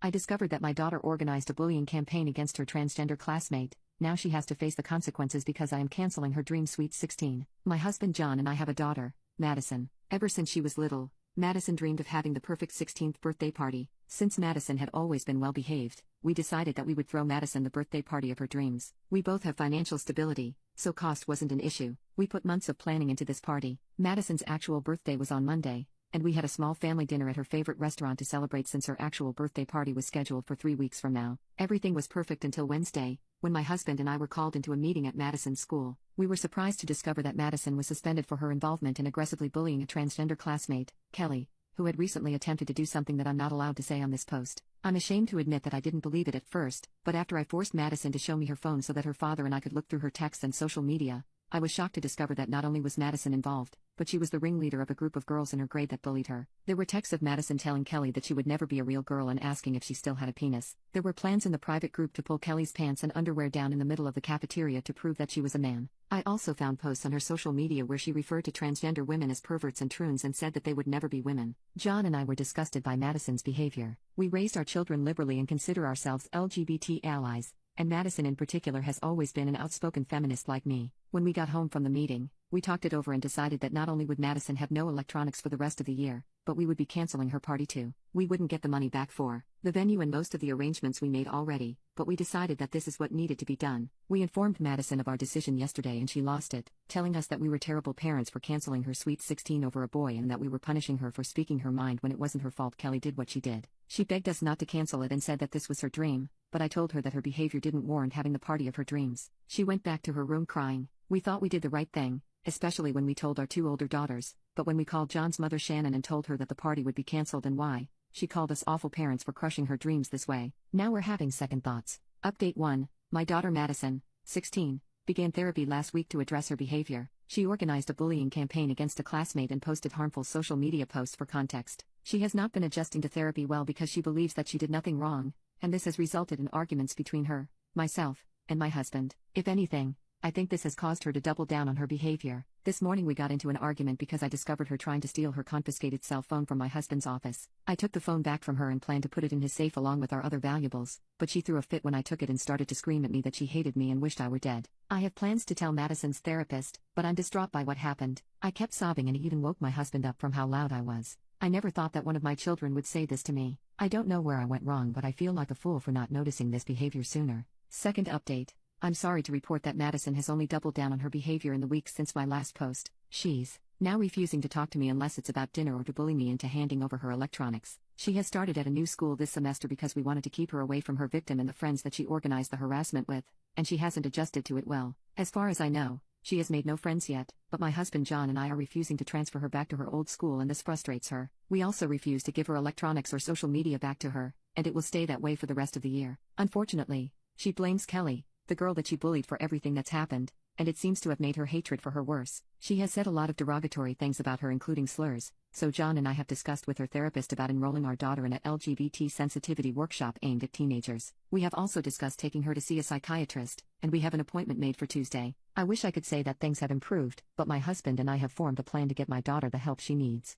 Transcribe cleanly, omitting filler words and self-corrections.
I discovered that my daughter organized a bullying campaign against her transgender classmate. Now she has to face the consequences because I am canceling her dream sweet 16. My husband John and I have a daughter, Madison. Ever since she was little, Madison dreamed of having the perfect 16th birthday party. Since Madison had always been well behaved, we decided that we would throw Madison the birthday party of her dreams. We both have financial stability, so cost wasn't an issue. We put months of planning into this party. Madison's actual birthday was on Monday, and we had a small family dinner at her favorite restaurant to celebrate since her actual birthday party was scheduled for 3 weeks from now. Everything was perfect until Wednesday, when my husband and I were called into a meeting at Madison's school. We were surprised to discover that Madison was suspended for her involvement in aggressively bullying a transgender classmate, Kelly, who had recently attempted to do something that I'm not allowed to say on this post. I'm ashamed to admit that I didn't believe it at first, but after I forced Madison to show me her phone so that her father and I could look through her texts and social media, I was shocked to discover that not only was Madison involved, but she was the ringleader of a group of girls in her grade that bullied her. There were texts of Madison telling Kelly that she would never be a real girl and asking if she still had a penis. There were plans in the private group to pull Kelly's pants and underwear down in the middle of the cafeteria to prove that she was a man. I also found posts on her social media where she referred to transgender women as perverts and troons and said that they would never be women. John and I were disgusted by Madison's behavior. We raised our children liberally and consider ourselves LGBT allies, and Madison in particular has always been an outspoken feminist like me. When we got home from the meeting, we talked it over and decided that not only would Madison have no electronics for the rest of the year, but we would be canceling her party too. We wouldn't get the money back for the venue and most of the arrangements we made already, but we decided that this is what needed to be done. We informed Madison of our decision yesterday and she lost it, telling us that we were terrible parents for canceling her sweet 16 over a boy and that we were punishing her for speaking her mind when it wasn't her fault. Kelly did what she did. She begged us not to cancel it and said that this was her dream, but I told her that her behavior didn't warrant having the party of her dreams. She went back to her room crying. We thought we did the right thing, especially when we told our 2 older daughters, but when we called John's mother Shannon and told her that the party would be cancelled and why, she called us awful parents for crushing her dreams this way. Now we're having second thoughts. Update 1. My daughter Madison, 16, began therapy last week to address her behavior. She organized a bullying campaign against a classmate and posted harmful social media posts for context. She has not been adjusting to therapy well because she believes that she did nothing wrong, and this has resulted in arguments between her, myself, and my husband. If anything, I think this has caused her to double down on her behavior. This morning we got into an argument because I discovered her trying to steal her confiscated cell phone from my husband's office. I took the phone back from her and planned to put it in his safe along with our other valuables, but she threw a fit when I took it and started to scream at me that she hated me and wished I were dead. I have plans to tell Madison's therapist, but I'm distraught by what happened. I kept sobbing and it even woke my husband up from how loud I was. I never thought that one of my children would say this to me. I don't know where I went wrong, but I feel like a fool for not noticing this behavior sooner. Second update. I'm sorry to report that Madison has only doubled down on her behavior in the weeks since my last post. She's now refusing to talk to me unless it's about dinner or to bully me into handing over her electronics. She has started at a new school this semester because we wanted to keep her away from her victim and the friends that she organized the harassment with, and she hasn't adjusted to it well. As far as I know, she has made no friends yet, but my husband John and I are refusing to transfer her back to her old school and this frustrates her. We also refuse to give her electronics or social media back to her, and it will stay that way for the rest of the year. Unfortunately, she blames Kelly, the girl that she bullied, for everything that's happened, and it seems to have made her hatred for her worse. She has said a lot of derogatory things about her, including slurs, so John and I have discussed with her therapist about enrolling our daughter in an LGBT sensitivity workshop aimed at teenagers. We have also discussed taking her to see a psychiatrist, and we have an appointment made for Tuesday. I wish I could say that things have improved, but my husband and I have formed a plan to get my daughter the help she needs.